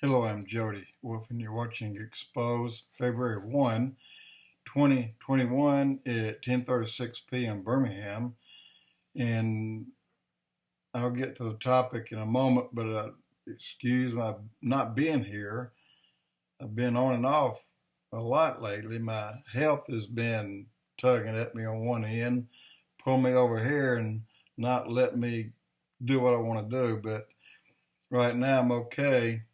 Hello, I'm Jody Wolf, and you're watching Expoz February 1, 2021 at 10:36 p.m. Birmingham. And I'll get to the topic in a moment, but excuse my not being here. I've been on and off a lot lately. My health has been tugging at me on one end, pull me over here and not let me do what I want to do. But right now I'm okay.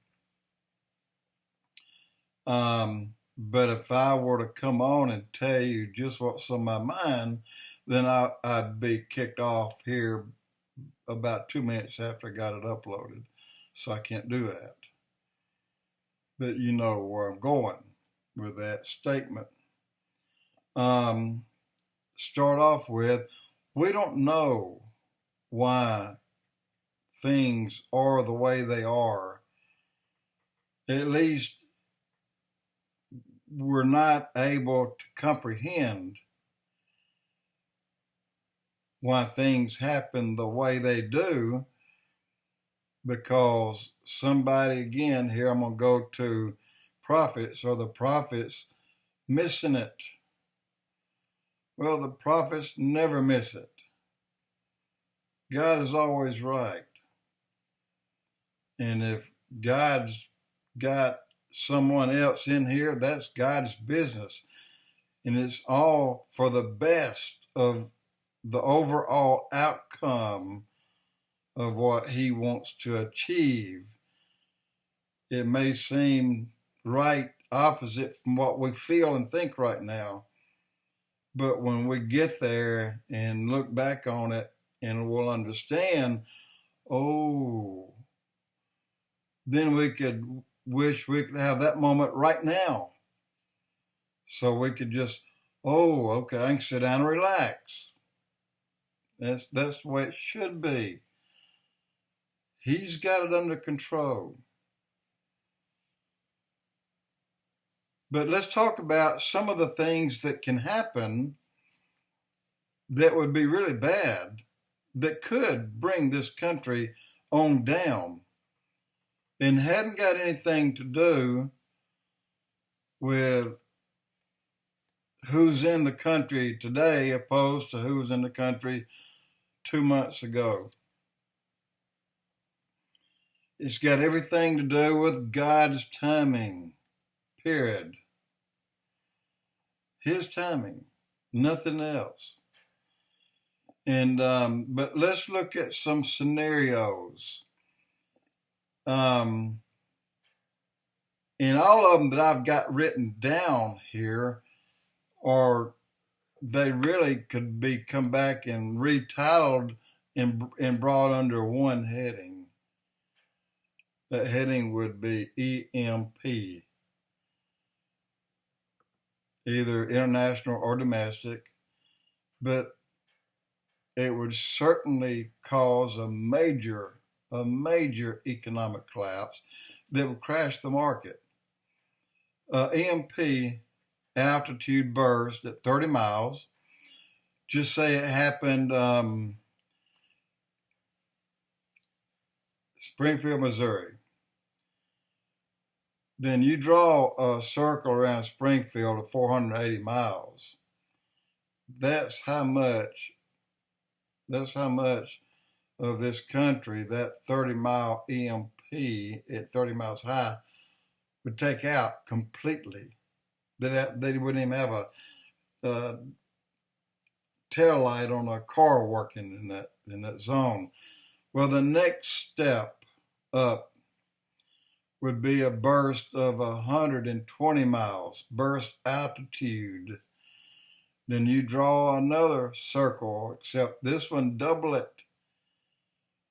But if I were to come on and tell you just what's on my mind, then I'd be kicked off here about 2 minutes after I got it uploaded. So I can't do that. But you know where I'm going with that statement. Um, Start off with, we don't know why things are the way they are. At least we're not able to comprehend why things happen the way they do, because somebody, again, here I'm going to go to prophets, or the prophets missing it. Well, the prophets never miss it. God is always right. And if God's got someone else in here, that's God's business. And it's all for the best of the overall outcome of what he wants to achieve. It may seem right opposite from what we feel and think right now, but when we get there and look back on it, and we'll understand, oh, then we could wish we could have that moment right now. So we could just, oh, okay, I can sit down and relax. That's the way it should be. He's got it under control. But let's talk about some of the things that can happen that would be really bad, that could bring this country on down, and hadn't got anything to do with who's in the country today opposed to who was in the country 2 months ago. It's got everything to do with God's timing, period. His timing, nothing else. And but let's look at some scenarios. And all of them that I've got written down here, or they really could be come back and retitled and brought under one heading. That heading would be EMP, either international or domestic, but it would certainly cause a major economic collapse that would crash the market. EMP, altitude burst at 30 miles. Just say it happened Springfield, Missouri. Then you draw a circle around Springfield at 480 miles. That's how much of this country that 30-mile EMP at 30 miles high would take out completely. They wouldn't even have a tail light on a car working in that zone. Well, the next step up would be a burst of 120 miles, burst altitude. Then you draw another circle, except this one double it.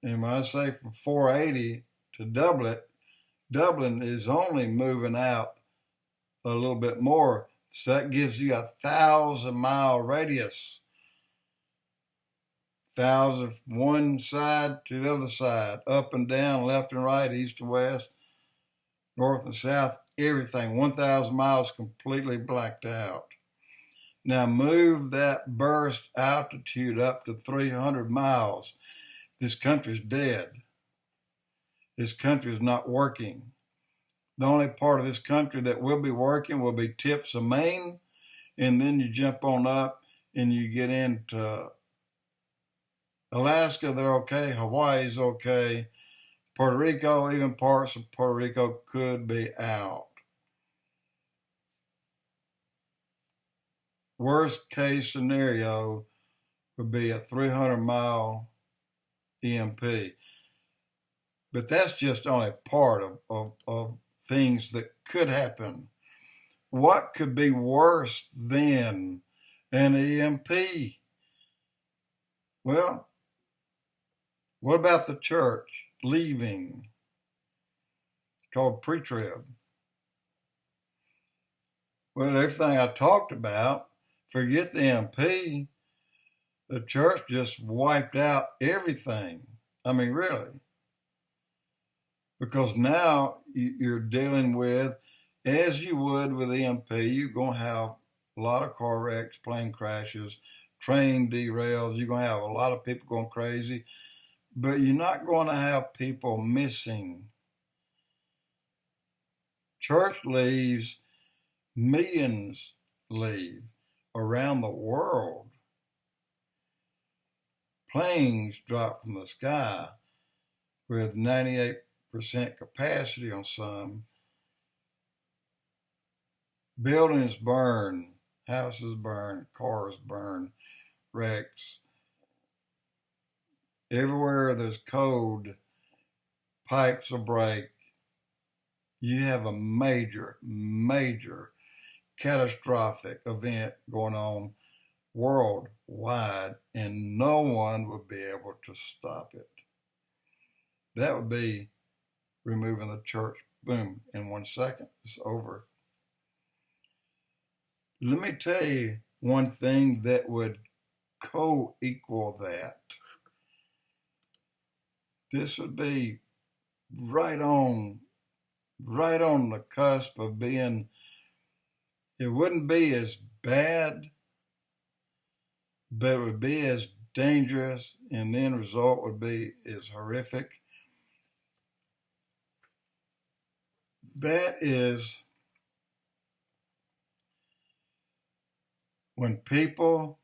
And when I say from 480 to double it, doubling is only moving out a little bit more. So that gives you 1,000-mile radius. 1,000 from one side to the other side, up and down, left and right, east and west, north and south, everything. 1,000 miles completely blacked out. Now move that burst altitude up to 300 miles. This country's dead. This country is not working. The only part of this country that will be working will be tips of Maine, and then you jump on up and you get into Alaska, they're okay. Hawaii's okay. Puerto Rico, even parts of Puerto Rico could be out. Worst case scenario would be a 300-mile EMP. But that's just only part of things that could happen. What could be worse than an EMP? Well, what about the church leaving? Called pre-trib. Well, everything I talked about, forget the EMP, the church just wiped out everything. I mean, really. Because now you're dealing with, as you would with EMP, you're going to have a lot of car wrecks, plane crashes, train derails. You're going to have a lot of people going crazy. But you're not going to have people missing. Church leaves, millions leave around the world. Planes drop from the sky with 98% capacity on some. Buildings burn, houses burn, cars burn, wrecks. Everywhere there's code, pipes will break. You have a major, major catastrophic event going on worldwide, and no one would be able to stop it. That would be removing the church. Boom, in 1 second, it's over. Let me tell you one thing that would co-equal that. This would be right on the cusp of being, it wouldn't be as bad, but it would be as dangerous, and the end result would be as horrific. That is when people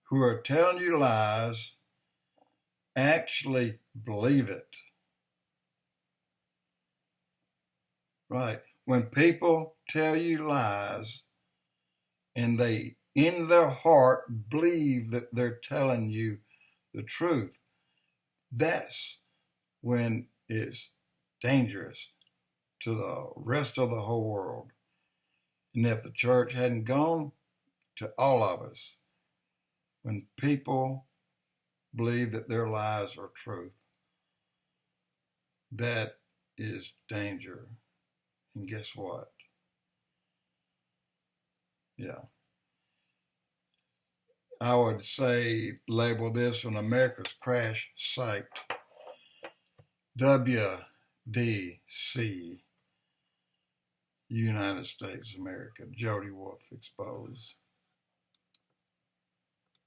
who are telling you lies actually believe it. Right. When people tell you lies and they, in their heart, believe that they're telling you the truth, that's when it's dangerous to the rest of the whole world. And if the church hadn't gone, to all of us, when people believe that their lies are truth, that is danger. And guess what? Yeah. I would say label this an America's crash site. WDC, United States of America. Jody Wolf, Expoz.